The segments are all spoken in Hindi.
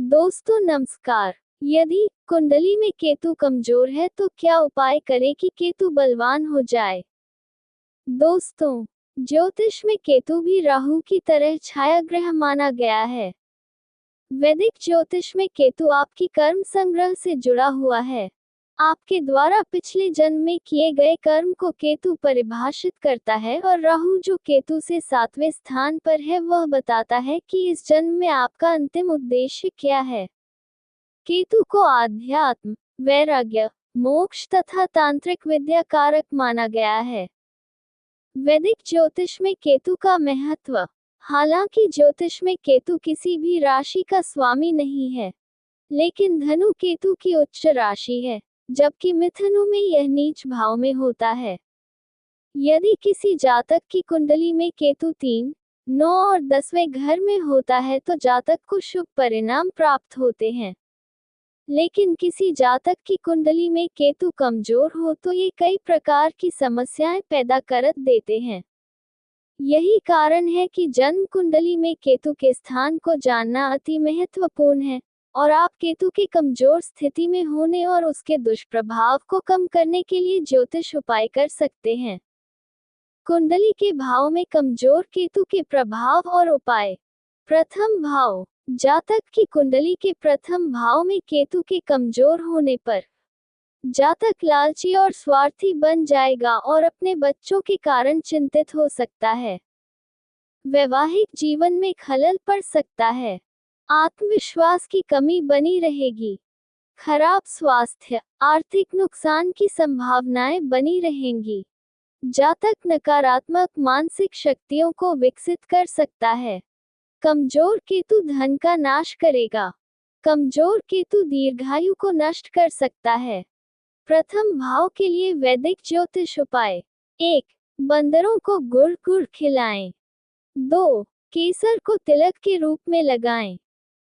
दोस्तों नमस्कार। यदि कुंडली में केतु कमजोर है तो क्या उपाय करें कि केतु बलवान हो जाए। दोस्तों, ज्योतिष में केतु भी राहु की तरह छाया ग्रह माना गया है। वैदिक ज्योतिष में केतु आपकी कर्म संग्रह से जुड़ा हुआ है। आपके द्वारा पिछले जन्म में किए गए कर्म को केतु परिभाषित करता है और राहु जो केतु से 7वें स्थान पर है वह बताता है कि इस जन्म में आपका अंतिम उद्देश्य क्या है। केतु को आध्यात्म, वैराग्य, मोक्ष तथा तांत्रिक विद्या कारक माना गया है। वैदिक ज्योतिष में केतु का महत्व। हालांकि ज्योतिष में केतु किसी भी राशि का स्वामी नहीं है, लेकिन धनु केतु की उच्च राशि है, जबकि मिथुनु में यह नीच भाव में होता है। यदि किसी जातक की कुंडली में केतु 3, 9 और 10वें घर में होता है तो जातक को शुभ परिणाम प्राप्त होते हैं। लेकिन किसी जातक की कुंडली में केतु कमजोर हो तो ये कई प्रकार की समस्याएं पैदा कर देते हैं। यही कारण है कि जन्म कुंडली में केतु के स्थान को जानना अति महत्वपूर्ण है और आप केतु की कमजोर स्थिति में होने और उसके दुष्प्रभाव को कम करने के लिए ज्योतिष उपाय कर सकते हैं। कुंडली के भाव में कमजोर केतु के प्रभाव और उपाय। प्रथम भाव। जातक की कुंडली के प्रथम भाव में केतु के कमजोर होने पर जातक लालची और स्वार्थी बन जाएगा और अपने बच्चों के कारण चिंतित हो सकता है। वैवाहिक जीवन में खलल पड़ सकता है। आत्मविश्वास की कमी बनी रहेगी। खराब स्वास्थ्य, आर्थिक नुकसान की संभावनाएं बनी रहेंगी। जातक नकारात्मक मानसिक शक्तियों को विकसित कर सकता है। कमजोर केतु धन का नाश करेगा। कमजोर केतु दीर्घायु को नष्ट कर सकता है। प्रथम भाव के लिए वैदिक ज्योतिष उपाय। 1. बंदरों को गुड़ खिलाएं। 2. केसर को तिलक के रूप में लगाएं।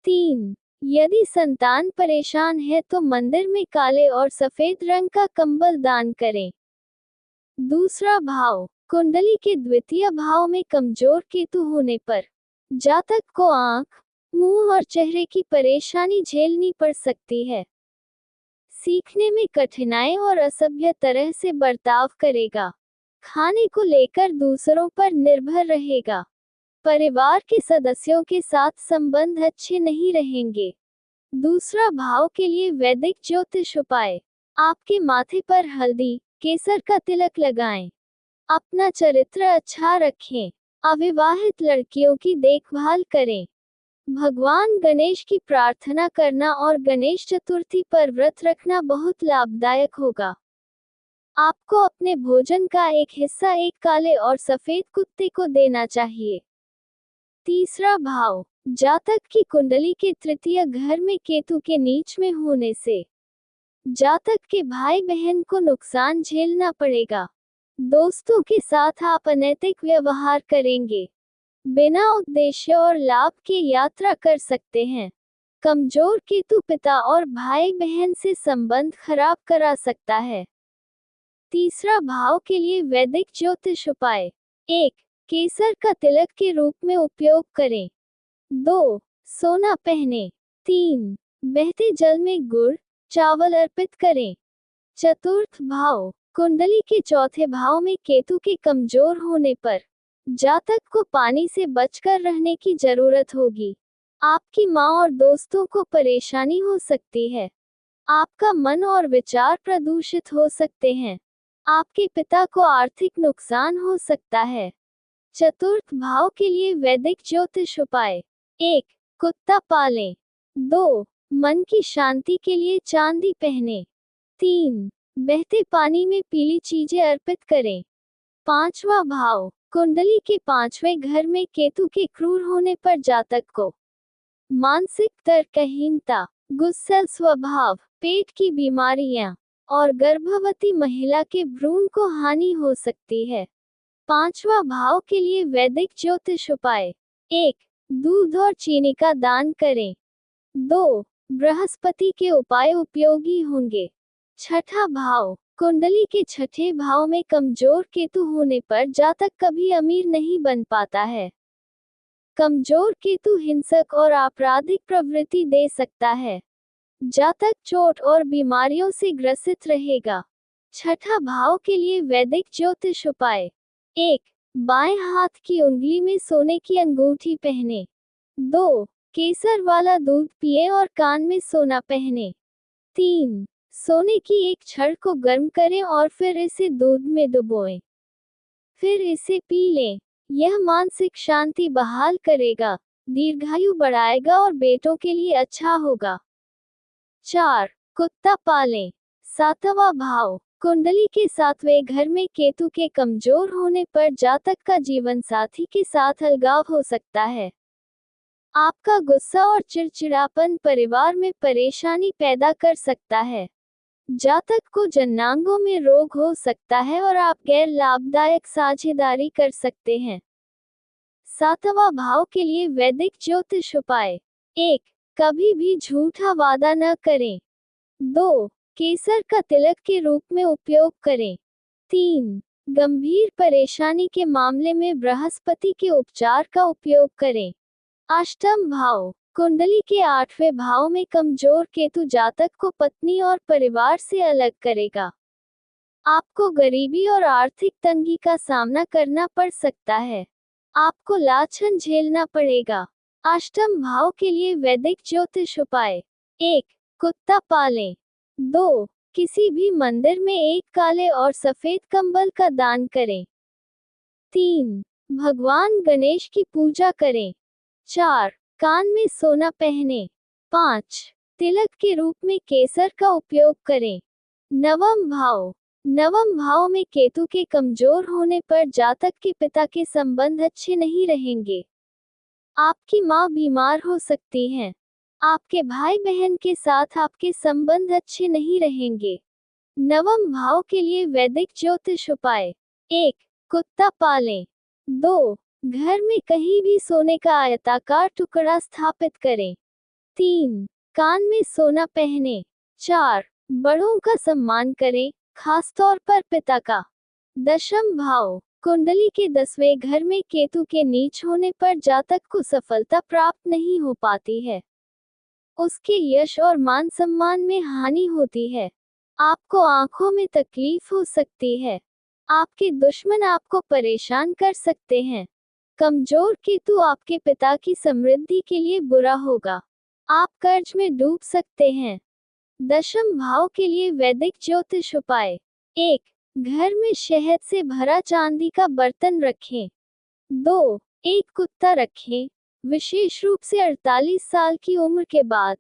3. यदि संतान परेशान है तो मंदिर में काले और सफेद रंग का कंबल दान करें। दूसरा भाव। कुंडली के द्वितीय भाव में कमजोर केतु होने पर जातक को आंख, मुंह और चेहरे की परेशानी झेलनी पड़ सकती है। सीखने में कठिनाई और असभ्य तरह से बर्ताव करेगा। खाने को लेकर दूसरों पर निर्भर रहेगा। परिवार के सदस्यों के साथ संबंध अच्छे नहीं रहेंगे। दूसरा भाव के लिए वैदिक ज्योतिष उपाय। आपके माथे पर हल्दी, केसर का तिलक लगाएं। अपना चरित्र अच्छा रखें। अविवाहित लड़कियों की देखभाल करें। भगवान गणेश की प्रार्थना करना और गणेश चतुर्थी पर व्रत रखना बहुत लाभदायक होगा। आपको अपने भोजन का एक हिस्सा एक काले और सफेद कुत्ते को देना चाहिए। तीसरा भाव। जातक की कुंडली के तृतीय घर में केतु के नीच में होने से जातक के भाई बहन को नुकसान झेलना पड़ेगा। दोस्तों के साथ आप अनैतिक व्यवहार करेंगे। बिना उद्देश्य और लाभ के यात्रा कर सकते हैं। कमजोर केतु पिता और भाई बहन से संबंध खराब करा सकता है। तीसरा भाव के लिए वैदिक ज्योतिष उपाय। 1. केसर का तिलक के रूप में उपयोग करें। 2. सोना पहने। 3. बहते जल में गुड़, चावल अर्पित करें। चतुर्थ भाव। कुंडली के चौथे भाव में केतु के कमजोर होने पर जातक को पानी से बचकर रहने की जरूरत होगी। आपकी मां और दोस्तों को परेशानी हो सकती है। आपका मन और विचार प्रदूषित हो सकते हैं। आपके पिता को आर्थिक नुकसान हो सकता है। चतुर्थ भाव के लिए वैदिक ज्योतिष उपाय। 1. कुत्ता पालें। 2. मन की शांति के लिए चांदी पहने। 3. बहते पानी में पीली चीजें अर्पित करें। पांचवा भाव। कुंडली के 5वें घर में केतु के क्रूर होने पर जातक को मानसिक तर्कहीनता, गुस्सैल स्वभाव, पेट की बीमारियां और गर्भवती महिला के भ्रूण को हानि हो सकती है। पांचवा भाव के लिए वैदिक ज्योतिष उपाय। 1. दूध और चीनी का दान करें। 2. बृहस्पति के उपाय उपयोगी होंगे। छठा भाव। कुंडली के छठे भाव में कमजोर केतु होने पर जातक कभी अमीर नहीं बन पाता है। कमजोर केतु हिंसक और आपराधिक प्रवृत्ति दे सकता है। जातक चोट और बीमारियों से ग्रसित रहेगा। छठा भाव के लिए वैदिक ज्योतिष उपाय। 1. बाएं हाथ की उंगली में सोने की अंगूठी पहने। 2. केसर वाला दूध पिए और कान में सोना पहने। 3. सोने की एक छड़ को गर्म करें और फिर इसे दूध में डुबोएं। फिर इसे पी लें। यह मानसिक शांति बहाल करेगा, दीर्घायु बढ़ाएगा और बेटों के लिए अच्छा होगा। 4. कुत्ता पालें। 7वां भाव। कुंडली के 7वें घर में केतु के कमजोर होने पर जातक का जीवन साथी के साथ अलगाव हो सकता है। आपका गुस्सा और चिड़चिड़ापन परिवार में परेशानी पैदा कर सकता है। जातक को जननांगों में रोग हो सकता है और आप गैर लाभदायक साझेदारी कर सकते हैं। 7वां भाव के लिए वैदिक ज्योतिष उपाय। 1. कभी भी झूठा वादा न करें। 2. केसर का तिलक के रूप में उपयोग करें। 3. गंभीर परेशानी के मामले में बृहस्पति के उपचार का उपयोग करें। अष्टम भाव। कुंडली के 8वें भाव में कमजोर केतु जातक को पत्नी और परिवार से अलग करेगा। आपको गरीबी और आर्थिक तंगी का सामना करना पड़ सकता है। आपको लाछन झेलना पड़ेगा। अष्टम भाव के लिए वैदिक ज्योतिष उपाय। 1. कुत्ता पालें। 2. किसी भी मंदिर में एक काले और सफेद कंबल का दान करें। 3. भगवान गणेश की पूजा करें। 4. कान में सोना पहने। 5. तिलक के रूप में केसर का उपयोग करें। नवम भाव। नवम भाव में केतु के कमजोर होने पर जातक के पिता के संबंध अच्छे नहीं रहेंगे। आपकी मां बीमार हो सकती हैं। आपके भाई बहन के साथ आपके संबंध अच्छे नहीं रहेंगे। नवम भाव के लिए वैदिक ज्योतिष उपाय। 1. कुत्ता पालें। 2. घर में कहीं भी सोने का आयताकार टुकड़ा स्थापित करें। 3. कान में सोना पहने। 4. बड़ों का सम्मान करें, खासतौर पर पिता का। दशम भाव। कुंडली के 10वें घर में केतु के नीच होने पर जातक को सफलता प्राप्त नहीं हो पाती है। उसके यश और मान सम्मान में हानि होती है। आपको आंखों में तकलीफ हो सकती है। आपके दुश्मन आपको परेशान कर सकते हैं। कमजोर केतु आपके पिता की समृद्धि के लिए बुरा होगा। आप कर्ज में डूब सकते हैं। दशम भाव के लिए वैदिक ज्योतिष उपाय। 1. घर में शहद से भरा चांदी का बर्तन रखें। 2. एक कुत्ता रखें, विशेष रूप से 48 साल की उम्र के बाद।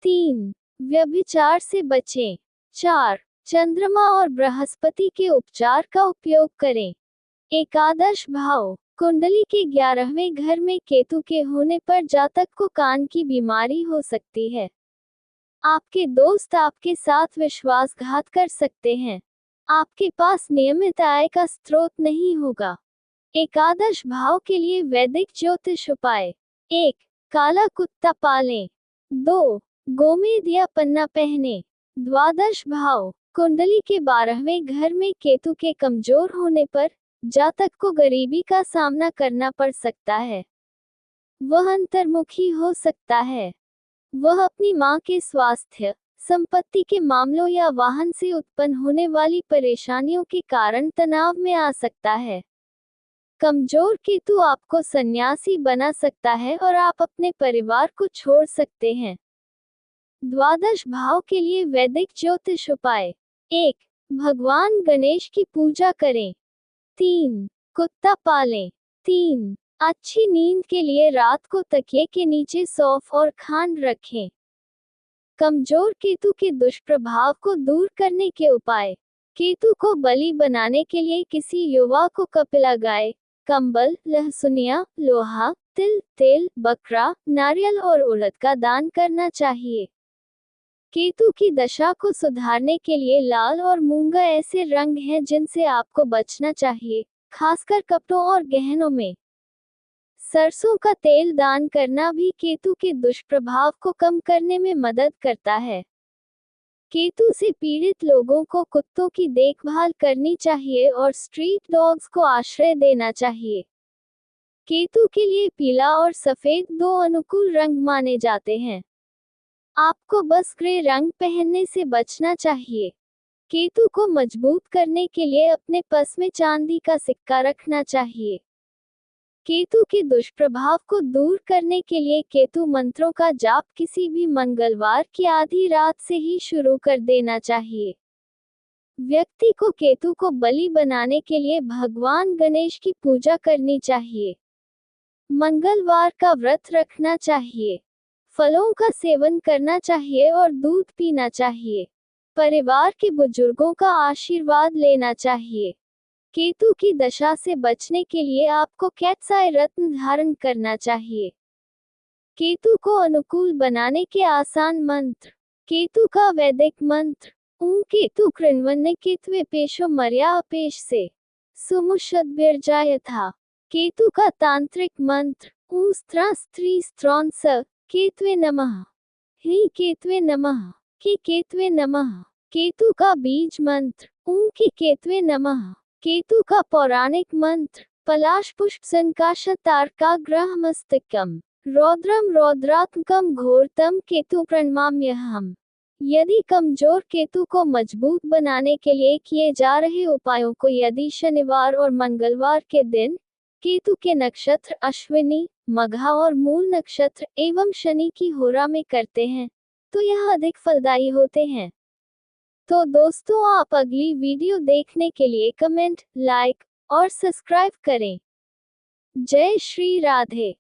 3. व्यभिचार से बचें। 4. चंद्रमा और बृहस्पति के उपचार का उपयोग करें। एकादश भाव। कुंडली के 11वें घर में केतु के होने पर जातक को कान की बीमारी हो सकती है। आपके दोस्त आपके साथ विश्वासघात कर सकते हैं। आपके पास नियमित आय का स्रोत नहीं होगा। एकादश भाव के लिए वैदिक ज्योतिष उपाय। 1. काला कुत्ता पालें। 2. गोमेद या पन्ना पहने। द्वादश भाव। कुंडली के 12वें घर में केतु के कमजोर होने पर जातक को गरीबी का सामना करना पड़ सकता है। वह अंतर्मुखी हो सकता है। वह अपनी मां के स्वास्थ्य, संपत्ति के मामलों या वाहन से उत्पन्न होने वाली परेशानियों के कारण तनाव में आ सकता है। कमजोर केतु आपको सन्यासी बना सकता है और आप अपने परिवार को छोड़ सकते हैं। द्वादश भाव के लिए वैदिक ज्योतिष उपाय। 1. भगवान गणेश की पूजा करें। 3. कुत्ता पालें। 3. अच्छी नींद के लिए रात को तकिए के नीचे सौंफ और खांड रखें। कमजोर केतु के दुष्प्रभाव को दूर करने के उपाय। केतु को बलि बनाने के लिए किसी युवा को कपिला गाय, कंबल, लहसुनिया, लोहा, तिल, तेल, बकरा, नारियल और उड़द का दान करना चाहिए। केतु की दशा को सुधारने के लिए लाल और मूंगा ऐसे रंग हैं जिनसे आपको बचना चाहिए, खासकर कपड़ों और गहनों में। सरसों का तेल दान करना भी केतु के दुष्प्रभाव को कम करने में मदद करता है। केतु से पीड़ित लोगों को कुत्तों की देखभाल करनी चाहिए और स्ट्रीट डॉग्स को आश्रय देना चाहिए। केतु के लिए पीला और सफेद दो अनुकूल रंग माने जाते हैं। आपको बस ग्रे रंग पहनने से बचना चाहिए। केतु को मजबूत करने के लिए अपने पर्स में चांदी का सिक्का रखना चाहिए। केतु के दुष्प्रभाव को दूर करने के लिए केतु मंत्रों का जाप किसी भी मंगलवार की आधी रात से ही शुरू कर देना चाहिए। व्यक्ति को केतु को बलि बनाने के लिए भगवान गणेश की पूजा करनी चाहिए। मंगलवार का व्रत रखना चाहिए। फलों का सेवन करना चाहिए और दूध पीना चाहिए। परिवार के बुजुर्गों का आशीर्वाद लेना चाहिए। केतु की दशा से बचने के लिए आपको कैत्साय रत्न धारण करना चाहिए। केतु को अनुकूल बनाने के आसान मंत्र। केतु का वैदिक मंत्र ऊं केतु कृन्वन्ने केत्वे पेशो मर्या अपेश से सुमुषद्भिर्जाय था। केतु का तांत्रिक मंत्र ऊं स्त्रा स्त्री स्त्रौन स केत्वे नमः ह्री केत्वे नमः कि केत्वे नमः। केतु का बीज मंत्र ऊं कि केत्वे नमः। केतु का पौराणिक मंत्र पलाश पुष्प संकाशतारका ग्रह मस्तकम रौद्रम रौद्रात्मकम घोरतम केतु प्रणमाम्यहम्। यदि कमजोर केतु को मजबूत बनाने के लिए किए जा रहे उपायों को यदि शनिवार और मंगलवार के दिन केतु के नक्षत्र अश्विनी, मघा और मूल नक्षत्र एवं शनि की होरा में करते हैं तो यह अधिक फलदायी होते हैं। तो दोस्तों, आप अगली वीडियो देखने के लिए कमेंट, लाइक और सब्सक्राइब करें। जय श्री राधे।